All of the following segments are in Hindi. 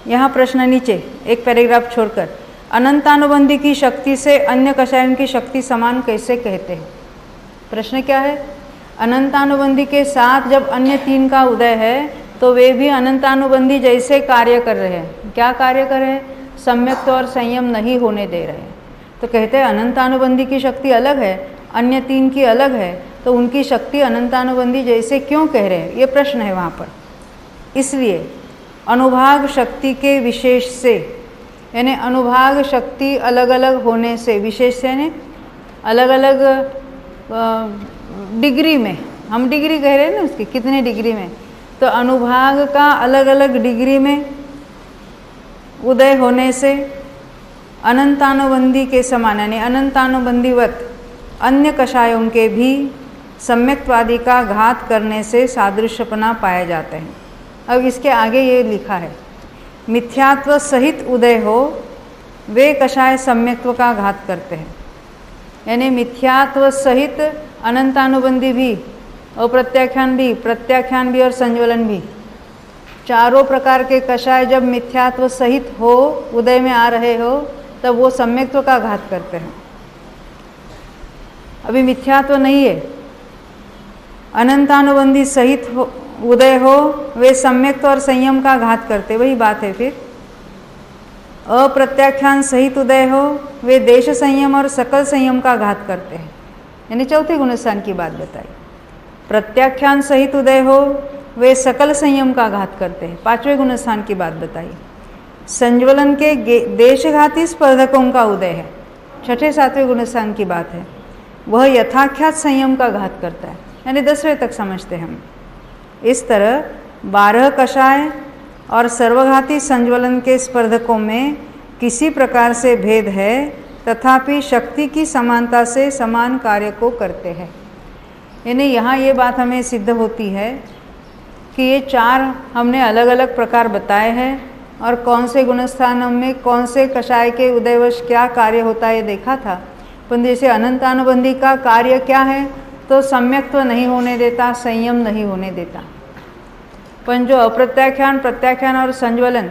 यहाँ प्रश्न नीचे एक पैराग्राफ छोड़कर, अनंतानुबंधी की शक्ति से अन्य कषायन की शक्ति समान कैसे कहते हैं? प्रश्न क्या है? अनंतानुबंधी के साथ जब अन्य तीन का उदय है तो वे भी अनंतानुबंधी जैसे कार्य कर रहे हैं। क्या कार्य कर रहे हैं? सम्यक्त और संयम नहीं होने दे रहे हैं। तो कहते हैं अनंतानुबंधी की शक्ति अलग है, अन्य तीन की अलग है, तो उनकी शक्ति अनंतानुबंधी जैसे क्यों कह रहे हैं? ये प्रश्न है वहाँ पर। इसलिए अनुभाग शक्ति के विशेष से, यानी अनुभाग शक्ति अलग अलग होने से, विशेष से यानी अलग अलग डिग्री में, हम डिग्री कह रहे हैं ना उसकी, कितने डिग्री में, तो अनुभाग का अलग अलग डिग्री में उदय होने से अनंतानुबंधी के समान यानी अनंतानुबंधीवत अन्य कषायों के भी सम्यक्तवादी का घात करने से सादृश्यपना पाए जाते हैं। अब इसके आगे ये लिखा है, मिथ्यात्व सहित उदय हो वे कषाय सम्यक्त्व का घात करते हैं। यानी मिथ्यात्व सहित अनंतानुबंधी भी, अप्रत्याख्यान भी, प्रत्याख्यान भी और संज्वलन भी, चारों प्रकार के कषाय जब मिथ्यात्व सहित हो, उदय में आ रहे हो, तब वो सम्यक्त्व का घात करते हैं। अभी मिथ्यात्व नहीं है, अनंतानुबंधी सहित हो, उदय हो वे सम्यक्त और संयम का घात करते, वही बात है। फिर अप्रत्याख्यान सहित उदय हो वे देश संयम और सकल संयम का घात करते हैं, यानी चौथे गुणस्थान की बात बताई। प्रत्याख्यान सहित उदय हो वे सकल संयम का घात करते हैं, पांचवें गुणस्थान की बात बताई। संज्वलन के देशघाती स्पर्धकों का उदय है, छठे सातवें गुणस्थान की बात है, वह यथाख्यात संयम का घात करता है, यानी 10वें तक समझते हैं हम। इस तरह 12 कषाय और सर्वघाती संज्वलन के स्पर्धकों में किसी प्रकार से भेद है, तथापि शक्ति की समानता से समान कार्य को करते हैं। यानी यहाँ ये बात हमें सिद्ध होती है कि ये चार हमने अलग अलग प्रकार बताए हैं और कौन से गुणस्थानों में कौन से कषाय के उदयवश क्या कार्य होता है ये देखा था। पर जैसे अनंतानुबंधी का कार्य क्या है, तो सम्यक्त्व नहीं होने देता, संयम नहीं होने देता। पर जो अप्रत्याख्यान, प्रत्याख्यान और संज्वलन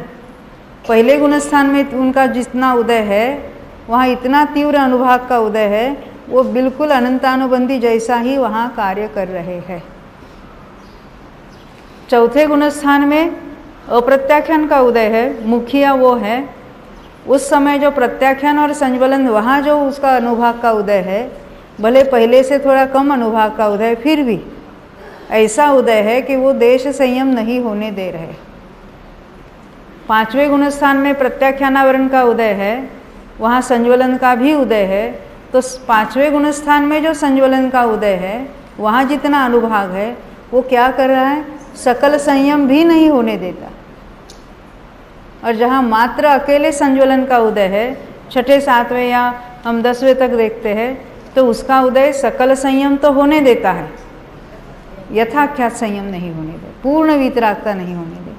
पहले गुणस्थान में उनका जितना उदय है, वहाँ इतना तीव्र अनुभाग का उदय है, वो बिल्कुल अनंतानुबंधी जैसा ही वहाँ कार्य कर रहे हैं। चौथे गुणस्थान में अप्रत्याख्यान का उदय है, मुखिया वो है। उस समय जो प्रत्याख्यान और संज्वलन, वहाँ जो उसका अनुभाग का उदय है, भले पहले से थोड़ा कम अनुभाग का उदय, फिर भी ऐसा उदय है कि वो देश संयम नहीं होने दे रहे। पांचवें गुणस्थान में प्रत्याख्यानावरण का उदय है, वहाँ संज्वलन का भी उदय है। तो पांचवें गुणस्थान में जो संज्वलन का उदय है, वहाँ जितना अनुभाग है, वो क्या कर रहा है? सकल संयम भी नहीं होने देता। और जहाँ मात्र अकेले संज्वलन का उदय है, छठे सातवें या हम 10वें तक देखते हैं, तो उसका उदय सकल संयम तो होने देता है, यथाख्यात संयम नहीं होने दे, पूर्ण वितरागता नहीं होने दे।